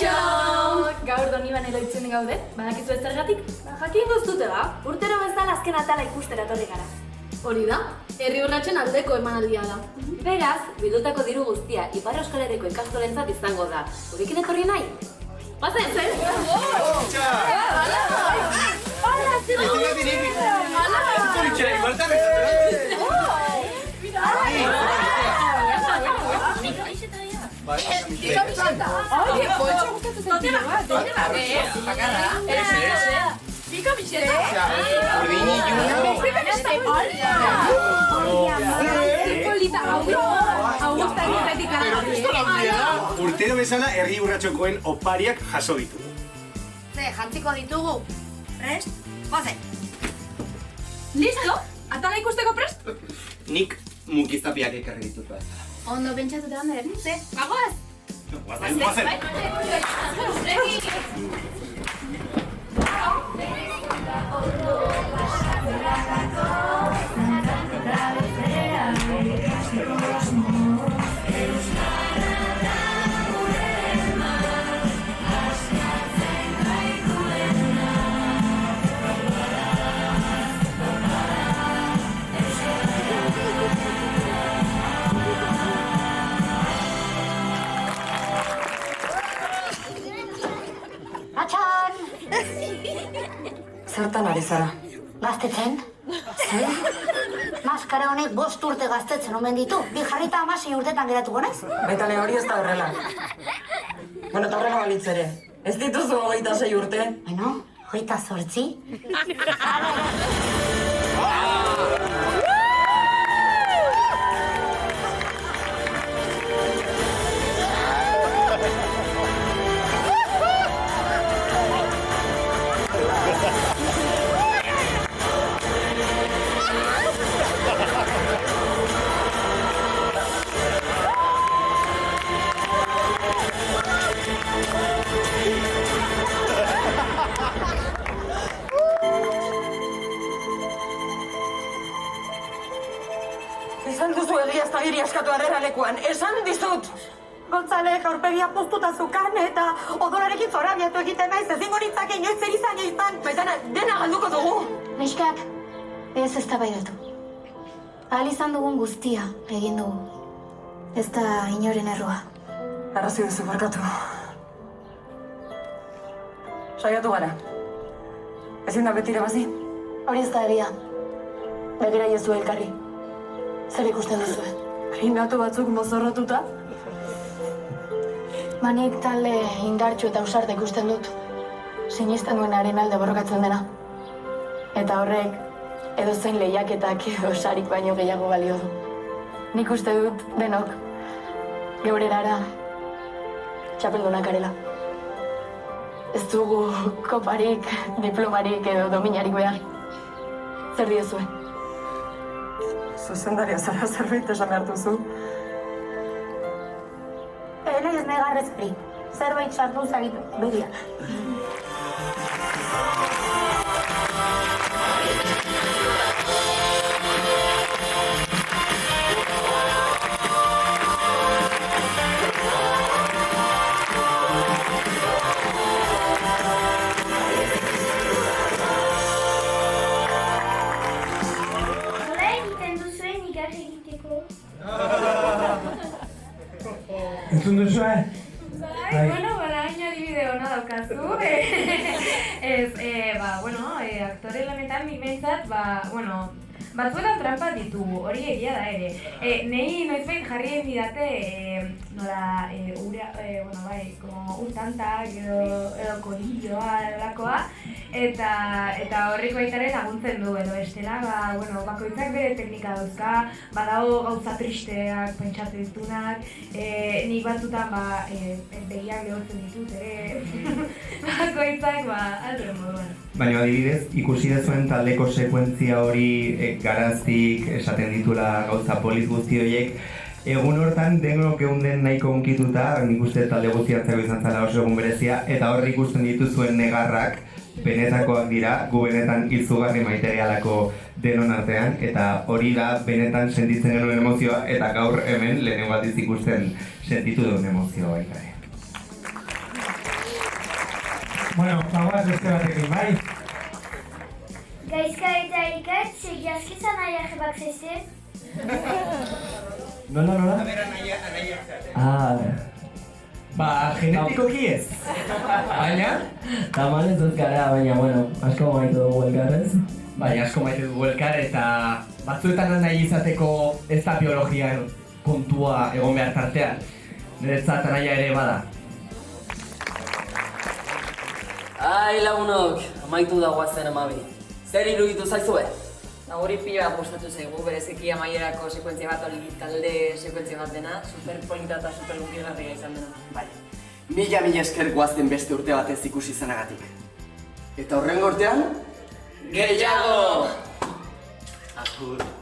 Kaixo! Gaur Doniban eloitzen gaude, badakizu ez zergatik? Jakin guztutela, urtero bezala azken atala ikustera etorri gara. Hori da, herri urratsen aldeko emanaldia da. Beraz, bildutako diru guztia Ipar Euskal Herriko ikastolentzat izango da. Gurekin etorri nahi? Bazen! Urtero bezala herri urratxokoen opariak jaso ditugu. Jantziko ditugu. Prest? Goze! Listo? Atala ikusteko prest? Nik munkiztapiak ekarri ditut bat. Ondo pentsatuta Ander. Bagoaz? Guazen! Atxan! Zertan ari zara? Gaztetzen? Zer? Maskara honek 5 urte gaztetzen omen ditu. Bi jarrita 16 urtetan geratuko naiz. Baitale hori ez da horrela. Bueno, eta horrela balitz ere. Ez dituzu 26 urte. Bueno, 28? Esan duzu egiaztagiri askatu arreralekuan, esan dizut! Gontzalek aurpegia puztuta zukan eta odorarekin zorabiatu egiten naiz ezingo nintzake inoiz zer izan. Baitana, dena galduko dugu! Neskak, ez eztabaidatu. Ahal izan dugun guztia egin dugu. Ez da inoren errua. Arrazi duzu barkatu. Saiatu gara. Ezin da beti irabazi? Hori ez da egia. Begira iezu elkarri. Zer ikusten duzue? Indatu batzuk mozorrotuta? Manik talde indartsu eta ausarta ikusten dut. Sinisten duenaren alde borrokatzen dena. Eta horrek, edozein lehiaketak edo sarik baino gehiago balio du. Nik uste dut denok, geure erara, txapeldunak garela. Ez dugu koparik, diplomarik edo dominarik behar. Zer diozue? Zuzendaria zara zerbait esan behar duzu. Nahi ez negarrez fri. Zerbait sartu zagitu, begia. Entzun duzue? Bueno, orain adibide hona daukazu. Aktore lanetan nik behintzat, batzuetan trampa ditugu, hori egia da ere. Nei noizbait jarri emidate, urtantak edo kolilloa edolakoa, eta horriko baitaren laguntzen du edo bestela, bakoitzak bere teknika dauzka, badago gauza tristeak pentsatzen ditunak, nik batzutan begiak lehortzen ditut ere, bakoitzak aldre moduan. Baina adibidez, ikusi dezuen taldeko sekuentzia hori garaztik esaten ditula gauza polit guzti horiek, egun hortan denok geunden nahiko unkituta, nik uste talde guztiatzeko izan zela oso egun berezia, eta horri ikusten dituzuen negarrak benetakoak dira, gu benetan izugarri materialako denon artean, eta hori da benetan sentitzen genuen emozioa, eta gaur hemen lehenengo aldiz ikusten sentitu duen emozioa baita ere. Bueno, bagoaz beste batekin, bai? Gaizka eta ikat, segi askizan nahi bak zaizte? Nola? Ba, genetikoki ez. Baina? Tamalez ez gara, baina, bueno, asko maite dugu elkarrez. Bai, asko maite dugu elkar eta batzuetan nahi izateko ez da biologian kontua egon behar tartean. Niretzat anaia ere bada. Ai lagunok, amaitu da guazen amabi. Zer iruditu zaizue? Hori pila gustatu zaigu, bereziki amaierako sekuentzia bat, hori talde sekuentzia bat dena, superpolita eta supergunkigarria izan dena. Bai. Mila esker guazen beste urte batez ikusi izanagatik. Eta horrengo urtean? Gehiago! Agur.